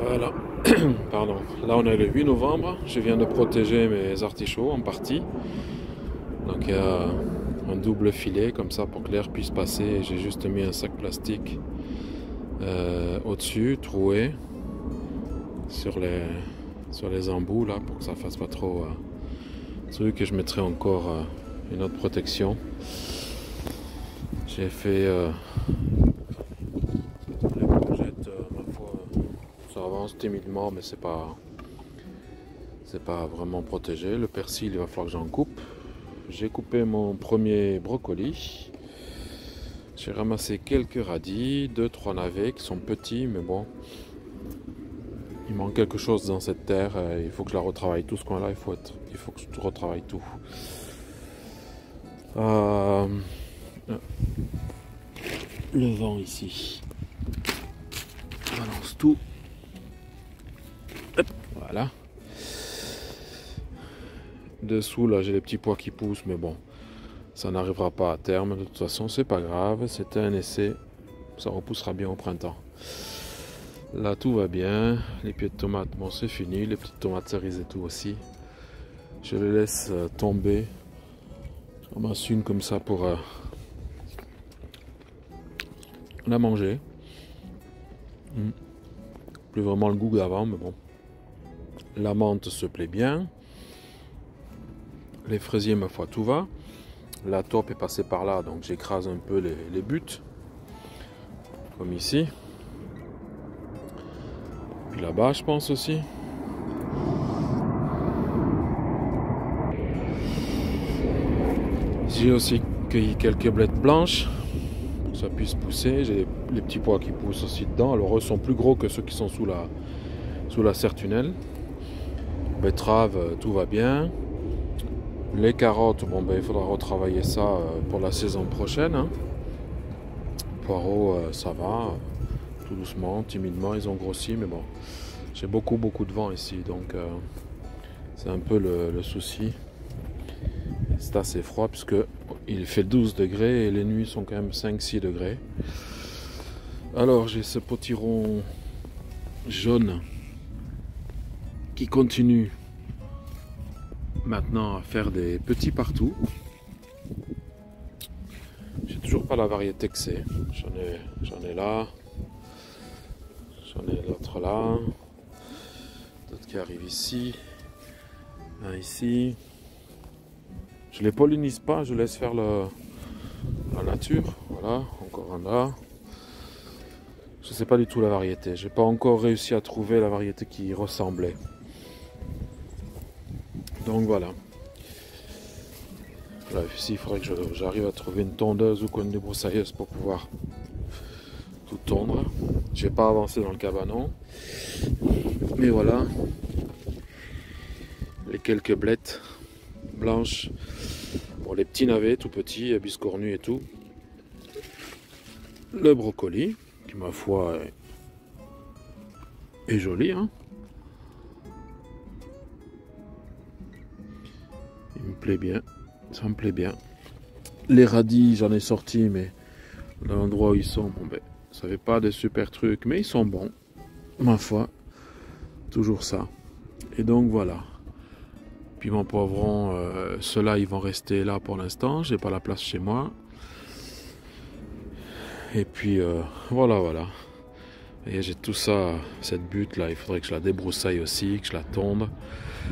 Voilà, pardon. Là on est le 8 novembre, je viens de protéger mes artichauts en partie. Donc il y a un double filet comme ça pour que l'air puisse passer. J'ai juste mis un sac plastique au-dessus, troué, sur les embouts là pour que ça fasse pas trop truc. Et je mettrai encore une autre protection. J'ai fait les courgettes, ma foi, ça avance timidement, mais c'est pas vraiment protégé. Le persil, il va falloir que j'en coupe. J'ai coupé mon premier brocoli. J'ai ramassé quelques radis, 2-3 navets qui sont petits, mais bon, il manque quelque chose dans cette terre. Il faut que je la retravaille tout ce coin-là. Il faut que je retravaille tout. Le vent ici balance tout. Hop, voilà. Dessous là j'ai les petits pois qui poussent, mais bon, ça n'arrivera pas à terme. De toute façon, c'est pas grave. C'était un essai. Ça repoussera bien au printemps. Là tout va bien. Les pieds de tomates, bon c'est fini. Les petites tomates cerises et tout aussi. Je les laisse tomber. Je ramasse une comme ça pour la manger. Plus vraiment le goût d'avant, mais bon. La menthe se plaît bien. Les fraisiers, ma foi, tout va. La taupe est passée par là, donc j'écrase un peu les buttes. Comme ici. Puis là-bas, je pense aussi. J'ai aussi cueilli quelques blettes blanches pour que ça puisse pousser. J'ai les petits pois qui poussent aussi dedans. Alors eux sont plus gros que ceux qui sont sous la serre-tunnel. Betterave, tout va bien. Les carottes, bon ben il faudra retravailler ça pour la saison prochaine. Hein. Poireaux, ça va, tout doucement, timidement, ils ont grossi, mais bon, j'ai beaucoup de vent ici, donc c'est un peu le souci. C'est assez froid puisque il fait 12 degrés et les nuits sont quand même 5-6 degrés. Alors j'ai ce potiron jaune qui continue maintenant à faire des petits partout. J'ai toujours pas la variété que c'est. J'en ai là. J'en ai l'autre là. D'autres qui arrivent ici. Un ici. Je les pollinise pas, je laisse faire la nature. Voilà, encore un là. Je sais pas du tout la variété. J'ai pas encore réussi à trouver la variété qui ressemblait. Donc voilà. Là, ici, il faudrait que j'arrive à trouver une tondeuse ou une débroussailleuse pour pouvoir tout tondre. Je vais pas avancer dans le cabanon. Mais voilà. Les quelques blettes blanches pour les petits navets tout petits, biscornus et tout. Le brocoli, qui ma foi est joli. Hein. Il me plaît bien. Ça me plaît bien. Les radis, j'en ai sorti, mais dans l'endroit où ils sont, bon ben, ça fait pas des super trucs, mais ils sont bons. Ma foi, toujours ça. Et donc voilà. Piment poivron, ceux-là, ils vont rester là pour l'instant. J'ai pas la place chez moi. Et puis voilà. Et j'ai tout ça, cette butte là, il faudrait que je la débroussaille aussi, que je la tonde.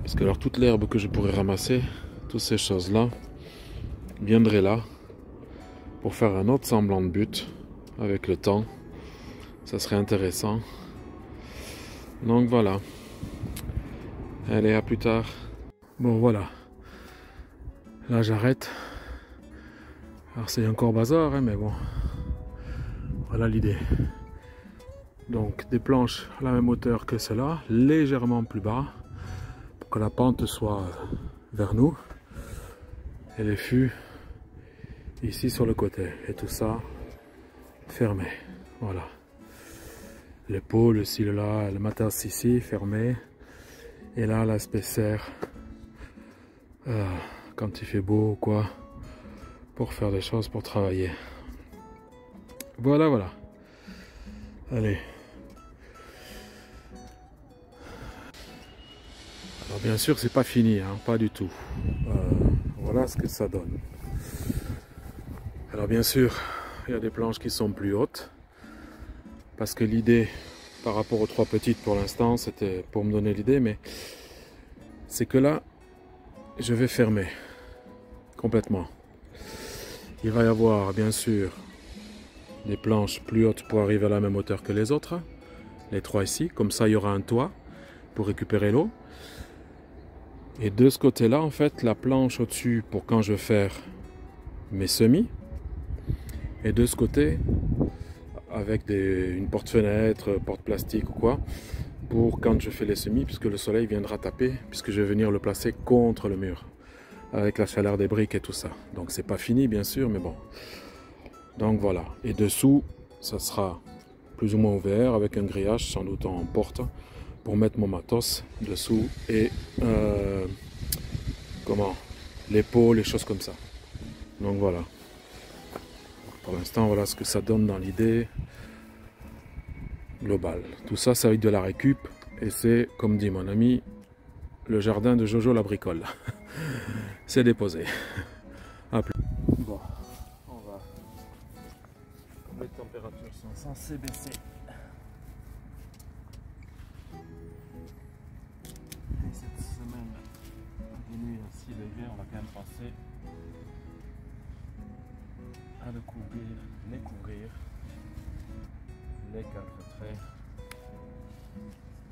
Parce que alors toute l'herbe que je pourrais ramasser, toutes ces choses-là, viendraient là pour faire un autre semblant de butte avec le temps. Ça serait intéressant. Donc voilà. Allez, à plus tard. Bon voilà. Là j'arrête. Alors c'est encore bazar, hein, mais bon. Voilà l'idée. Donc des planches à la même hauteur que celle-là, légèrement plus bas, pour que la pente soit vers nous. Et les fûts ici sur le côté. Et tout ça fermé. Voilà. L'épaule, le cil là, le matas ici, fermé. Et là, l'aspect serre. Quand il fait beau ou quoi, pour faire des choses, pour travailler. Voilà. Allez. Alors bien sûr, c'est pas fini, hein, pas du tout. Voilà ce que ça donne. Alors bien sûr, il y a des planches qui sont plus hautes. Parce que l'idée, par rapport aux 3 petites pour l'instant, c'était pour me donner l'idée, mais c'est que là, je vais fermer complètement. Il va y avoir bien sûr des planches plus hautes pour arriver à la même hauteur que les autres. Les 3 ici, comme ça il y aura un toit pour récupérer l'eau. Et de ce côté-là, en fait, la planche au-dessus pour quand je vais faire mes semis. Et de ce côté, avec une porte-fenêtre, porte plastique ou quoi, pour quand je fais les semis, puisque le soleil viendra taper, puisque je vais venir le placer contre le mur, avec la chaleur des briques et tout ça. Donc c'est pas fini bien sûr, mais bon. Donc voilà. Et dessous, ça sera plus ou moins ouvert, avec un grillage, sans doute en porte, pour mettre mon matos dessous et les pots, les choses comme ça. Donc voilà. Pour l'instant, voilà ce que ça donne dans l'idée globale. Tout ça, ça va être de la récup. Et c'est, comme dit mon ami, le jardin de Jojo la bricole. C'est déposé. À plus. Bon, on va. Comme les températures sont censées baisser. Et cette semaine, des nuits ainsi l'hiver, on va quand même passer à le couvrir, les 4 traits.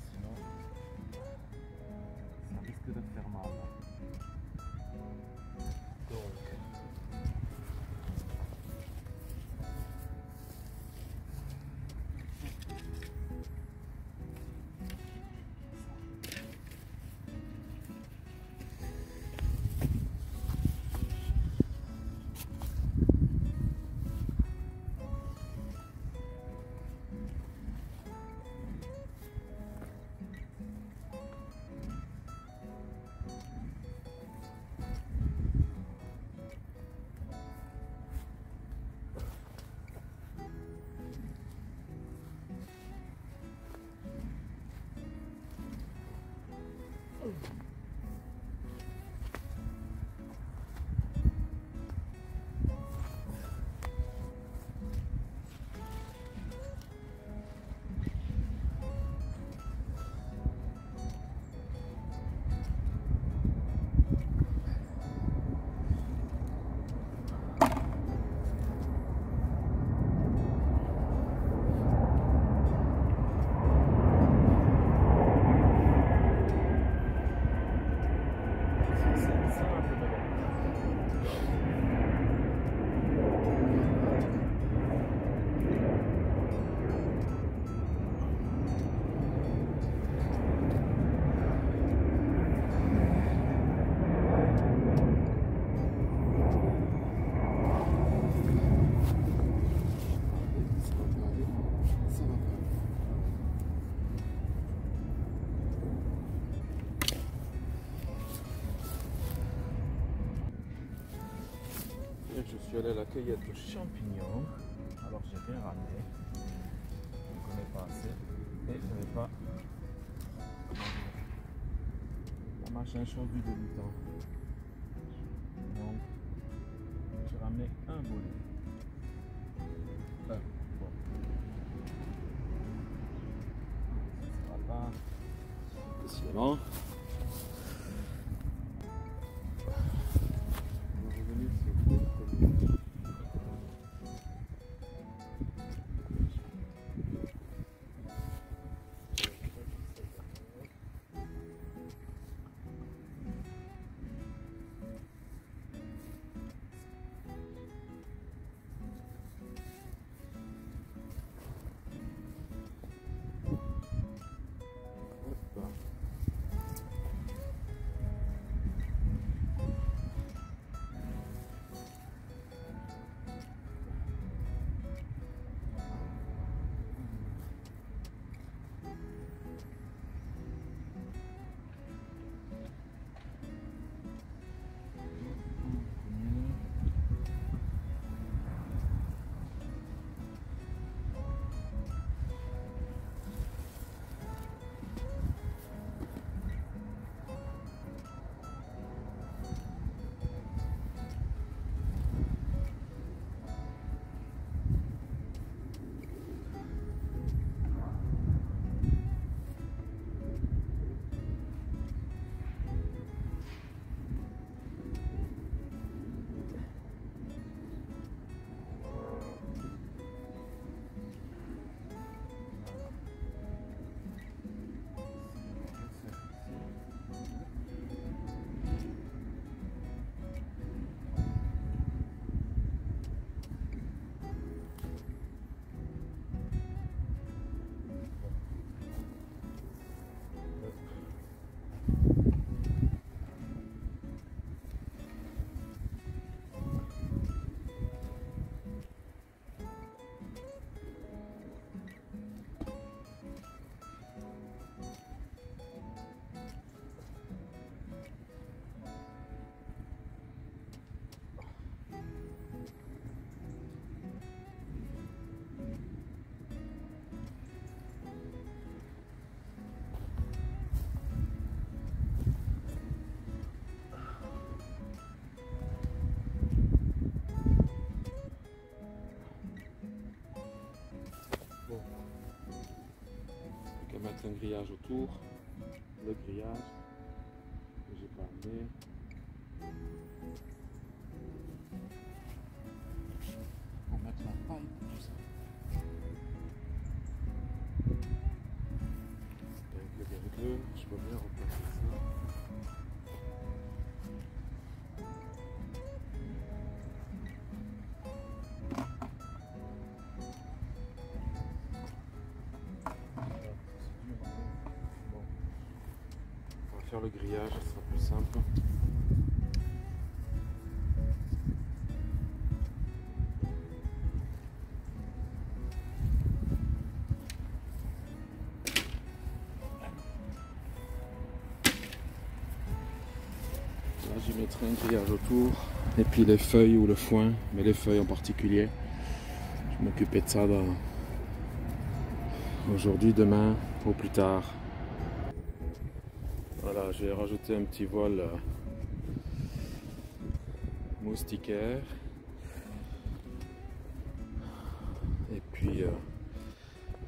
Sinon, ça risque de faire mal. Donc, je suis allé à la cueillette de champignons. Alors j'ai bien ramené. Je ne connais pas assez. Et je n'avais pas un machin chaud du débutant. Donc j'ai ramené un boulet. Bon. Ça ne sera pas décidément. mettre un grillage autour, le grillage que j'ai pas amené. On va mettre la paille pour tout ça. Avec le verglas, je peux bien replacer ça. Faire le grillage, ce sera plus simple. Là, je mettrai un grillage autour et puis les feuilles ou le foin, mais les feuilles en particulier. Je vais m'occuper de ça aujourd'hui, demain ou plus tard. Voilà, j'ai rajouté un petit voile moustiquaire. Et puis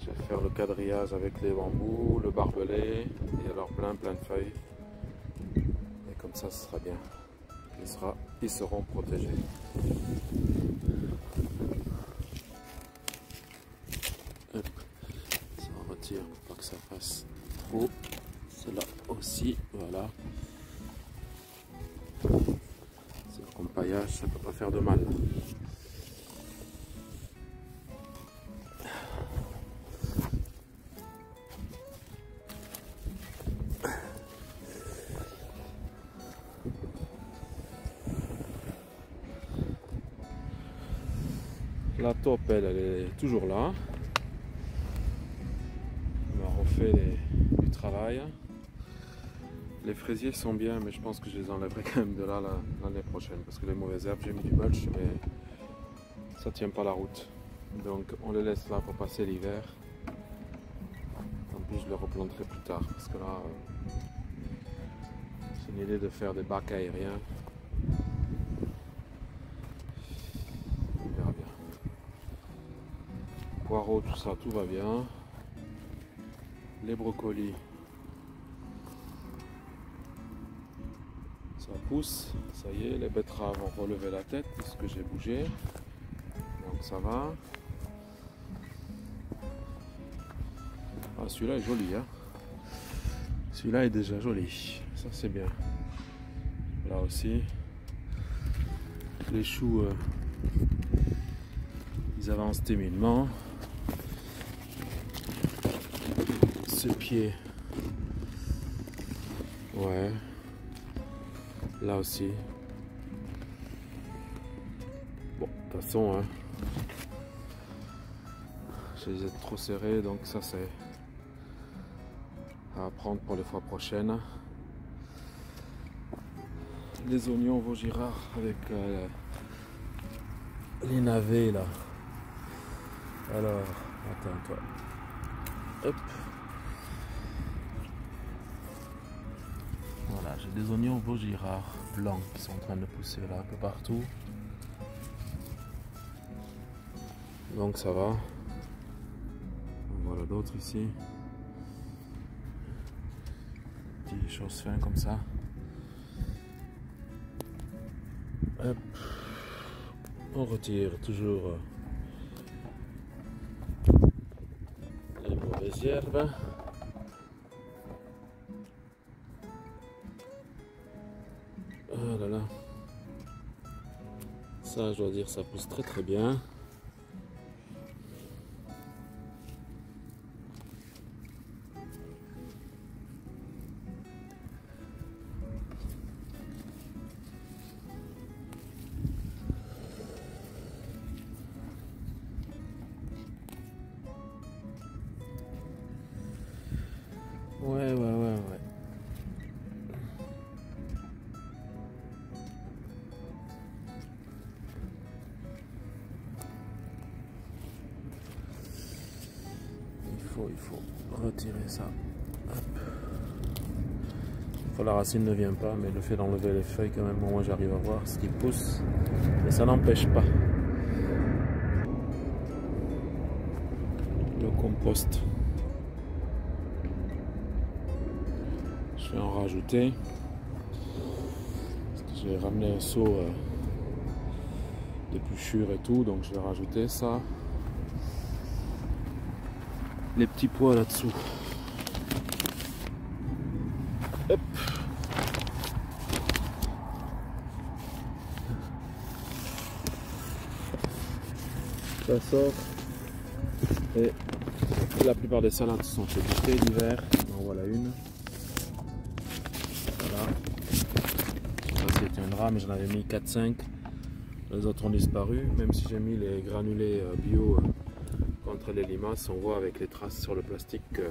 je vais faire le quadrillage avec les bambous, le barbelé et alors plein de feuilles. Et comme ça, ce sera bien. Ils seront protégés. Hop. Ça on retire pour pas que ça fasse trop. Cela aussi, voilà. C'est comme paillage, ça peut pas faire de mal. La taupe, elle est toujours là. On a refait du travail. Les fraisiers sont bien, mais je pense que je les enlèverai quand même de là l'année prochaine. Parce que les mauvaises herbes, j'ai mis du mulch, mais ça tient pas la route. Donc on les laisse là pour passer l'hiver. En plus, je les replanterai plus tard. Parce que là, c'est une idée de faire des bacs aériens. On verra bien. Poireaux, tout ça, tout va bien. Les brocolis. Ça pousse, ça y est, les betteraves ont relevé la tête puisque j'ai bougé, donc ça va. Ah, celui-là est joli, hein. Celui-là est déjà joli, ça c'est bien. Là aussi, les choux, ils avancent timidement. Ce pied, ouais. Là aussi. Bon, de toute façon, hein, je les ai trop serrés, donc ça c'est à prendre pour les fois prochaines. Les oignons Vaugirard avec les navets là. Alors, attends toi. Hop. Voilà, j'ai des oignons Vaugirard blancs qui sont en train de pousser là un peu partout. Donc ça va. Voilà d'autres ici. Petites choses fines comme ça. Hop. On retire toujours les mauvaises herbes. Oh là là, ça je dois dire ça pousse très très bien. Ouais. Il faut retirer ça. Hop. La racine ne vient pas, mais le fait d'enlever les feuilles quand même, moi j'arrive à voir ce qui pousse. Mais ça n'empêche pas le compost. Je vais en rajouter. Parce que j'ai ramené un seau d'épluchure et tout, donc je vais rajouter ça. Les petits pois là-dessous. Hop. Ça sort. Et la plupart des salades sont épicées l'hiver. En voilà une. Voilà. Je sais pas si elle tiendra, mais j'en avais mis 4-5. Les autres ont disparu. Même si j'ai mis les granulés bio contre les limaces, on voit avec les traces sur le plastique que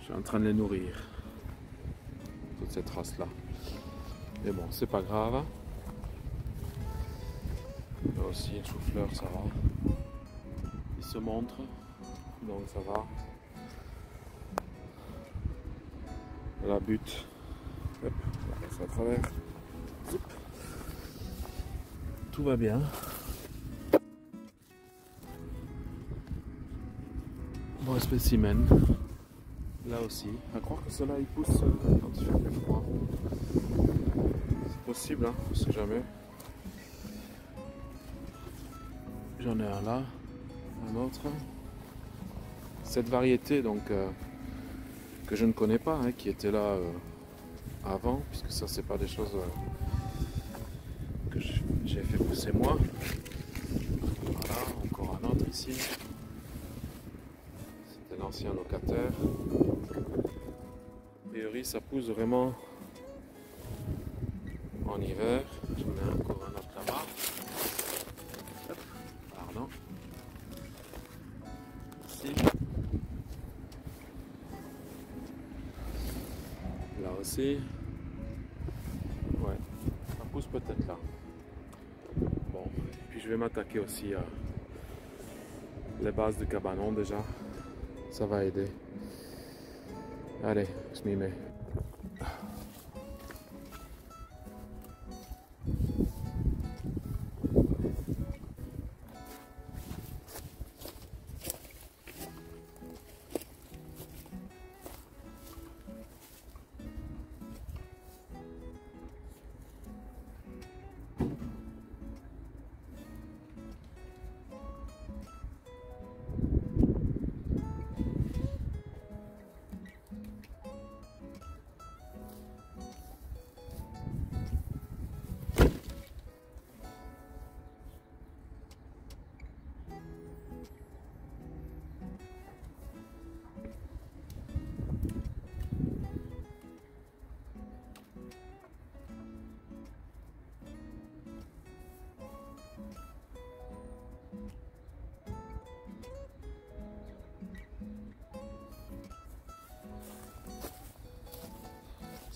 je suis en train de les nourrir. Toutes ces traces là. Mais bon, c'est pas grave. Là aussi, le chou-fleur, ça va. Il se montre, donc ça va. La butte, hop, on va passer à travers. Zip. Tout va bien. Bon spécimen. Là aussi, à croire que cela il pousse quand il fait plus froid. C'est possible, hein, on sait jamais. J'en ai un là, un autre. Cette variété donc que je ne connais pas, hein, qui était là avant, puisque ça c'est pas des choses que j'ai fait pousser moi. Voilà, encore un autre ici. C'était l'ancien locataire. A priori ça pousse vraiment en hiver. J'en ai encore un autre là-bas. Pardon. Ici. Là aussi. Ouais, ça pousse peut-être là. Bon, puis je vais m'attaquer aussi à les bases de cabanon déjà. Ça va aider. Allez, je m'y mets.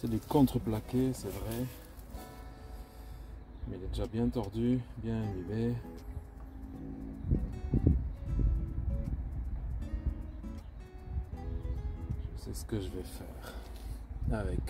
C'est du contreplaqué, c'est vrai. Mais il est déjà bien tordu, bien imbibé. Je sais ce que je vais faire avec.